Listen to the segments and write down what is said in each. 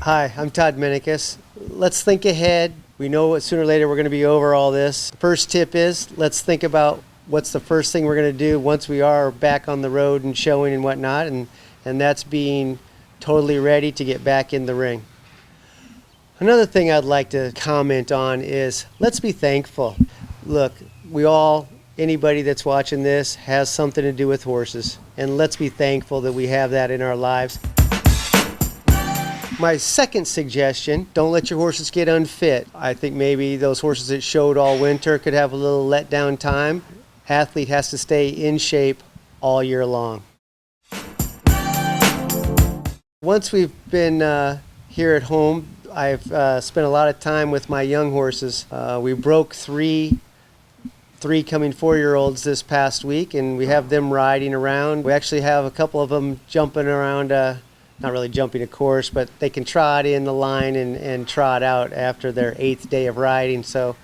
Hi, I'm Todd Minikus. Let's think ahead. We know sooner or later we're going to be over all this. First tip is let's think about what's the first thing we're going to do once we are back on the road and showing and whatnot, and that's being totally ready to get back in the ring. Another thing I'd like to comment on is let's be thankful. Look, anybody that's watching this has something to do with horses, and let's be thankful that we have that in our lives. My second suggestion, don't let your horses get unfit. I think maybe those horses that showed all winter could have a little letdown time. Athlete has to stay in shape all year long. Once we've been here at home, I've spent a lot of time with my young horses. We broke three coming 4-year-olds this past week, and we have them riding around. We actually have a couple of them jumping around, not really jumping a course, but they can trot in the line and trot out after their 8th day of riding. So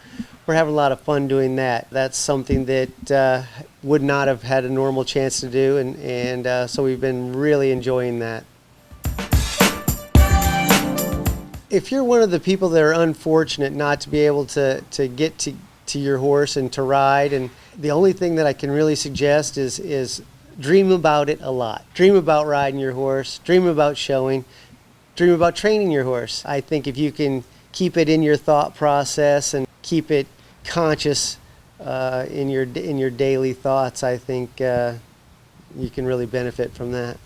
we're having a lot of fun doing that. That's something that would not have had a normal chance to do, and so we've been really enjoying that. If you're one of the people that are unfortunate not to be able to get to your horse and to ride, and the only thing that I can really suggest is dream about it a lot. Dream about riding your horse, dream about showing, dream about training your horse. I think if you can keep it in your thought process and keep it conscious in your daily thoughts, I think you can really benefit from that.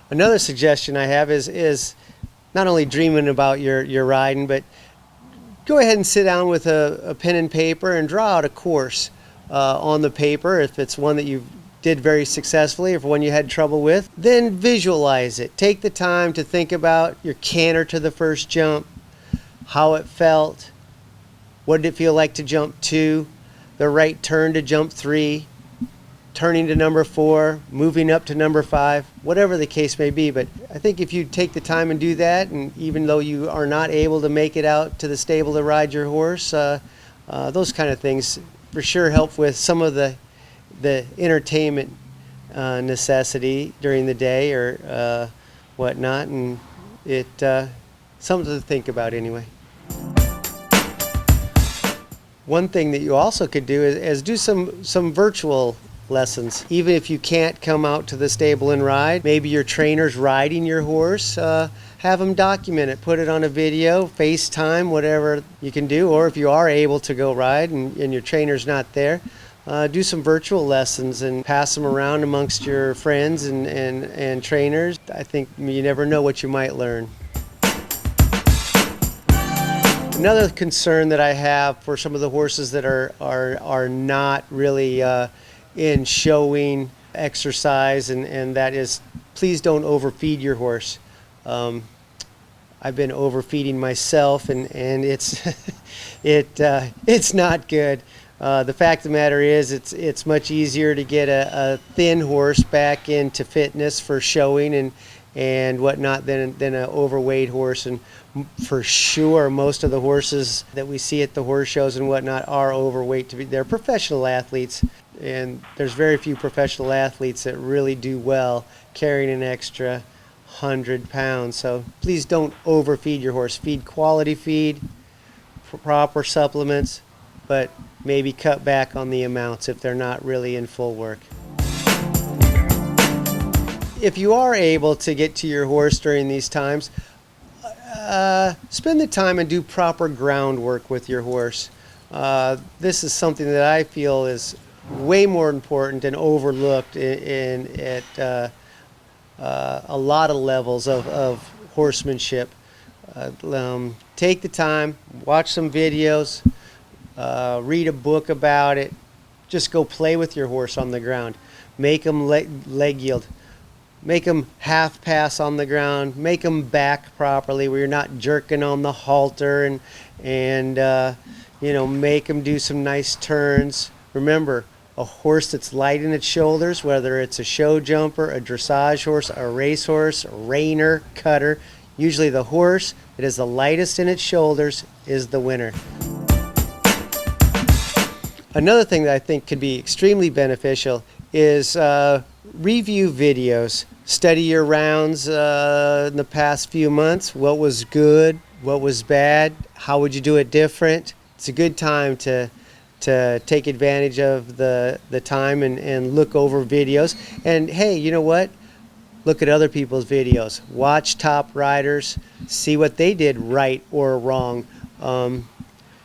Another suggestion I have is not only dreaming about your riding, but go ahead and sit down with a pen and paper and draw out a course on the paper. If it's one that you did very successfully, or if one you had trouble with, then visualize it. Take the time to think about your canter to the first jump, how it felt, what did it feel like to jump 2, the right turn to jump 3, turning to number 4, moving up to number 5, whatever the case may be. But I think if you take the time and do that, and even though you are not able to make it out to the stable to ride your horse, those kind of things for sure help with some of the entertainment necessity during the day or whatnot, and it something to think about anyway. One thing that you also could do is do some virtual lessons. Even if you can't come out to the stable and ride, maybe your trainer's riding your horse, have them document it, put it on a video, FaceTime, whatever you can do. Or if you are able to go ride and your trainer's not there, do some virtual lessons and pass them around amongst your friends and trainers. I think you never know what you might learn. Another concern that I have for some of the horses that are not really in showing exercise, and that is, please don't overfeed your horse. I've been overfeeding myself, and it's it's not good. The fact of the matter is, it's much easier to get a thin horse back into fitness for showing and whatnot than an overweight horse. And for sure, most of the horses that we see at the horse shows and whatnot are overweight. They're professional athletes, and there's very few professional athletes that really do well carrying an extra 100 pounds. So please don't overfeed your horse. Feed quality feed, proper supplements, but maybe cut back on the amounts if they're not really in full work. If you are able to get to your horse during these times, spend the time and do proper groundwork with your horse. This is something that I feel is way more important and overlooked at a lot of levels of horsemanship. Take the time, watch some videos, read a book about it. Just go play with your horse on the ground. Make them leg yield. Make them half pass on the ground. Make them back properly where you're not jerking on the halter, and make them do some nice turns. Remember, a horse that's light in its shoulders, whether it's a show jumper, a dressage horse, a racehorse, a reiner, cutter, usually the horse that is the lightest in its shoulders is the winner. Another thing that I think could be extremely beneficial is review videos study your rounds in the past few months. What was good? What was bad? How would you do it different? It's a good time to take advantage of the time and look over videos. And hey, you know what? Look at other people's videos. Watch top riders. See what they did right or wrong.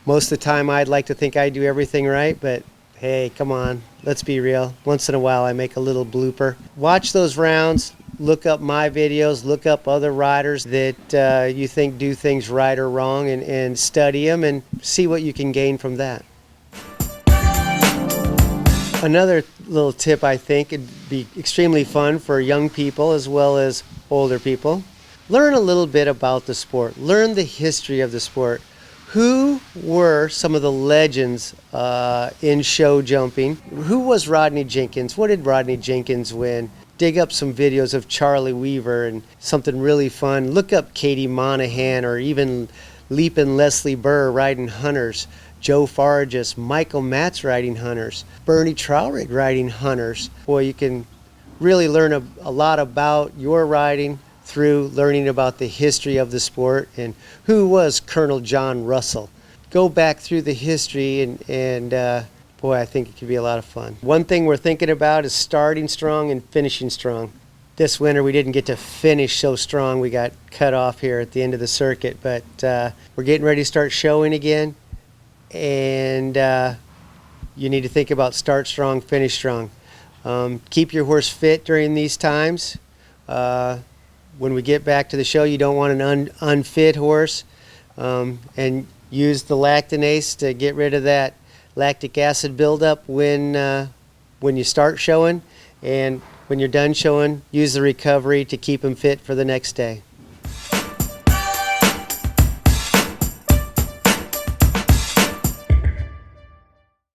Most of the time I'd like to think I do everything right, but hey, come on, let's be real. Once in a while I make a little blooper. Watch those rounds, look up my videos, look up other riders that you think do things right or wrong, and study them and see what you can gain from that. Another little tip I think would be extremely fun for young people as well as older people. Learn a little bit about the sport. Learn the history of the sport. Who were some of the legends in show jumping? Who was Rodney Jenkins? What did Rodney Jenkins win? Dig up some videos of Charlie Weaver and something really fun. Look up Katie Monahan or even Leapin' Leslie Burr riding hunters. Joe Fargus, Michael Matz riding hunters. Bernie Traurig riding hunters. Boy, you can really learn a lot about your riding through learning about the history of the sport and who was Colonel John Russell. Go back through the history and boy, I think it could be a lot of fun. One thing we're thinking about is starting strong and finishing strong. This winter we didn't get to finish so strong. We got cut off here at the end of the circuit, but we're getting ready to start showing again, and you need to think about start strong, finish strong. Keep your horse fit during these times. When we get back to the show, you don't want an unfit horse, and use the lactinase to get rid of that lactic acid buildup when you start showing, and when you're done showing, use the recovery to keep them fit for the next day.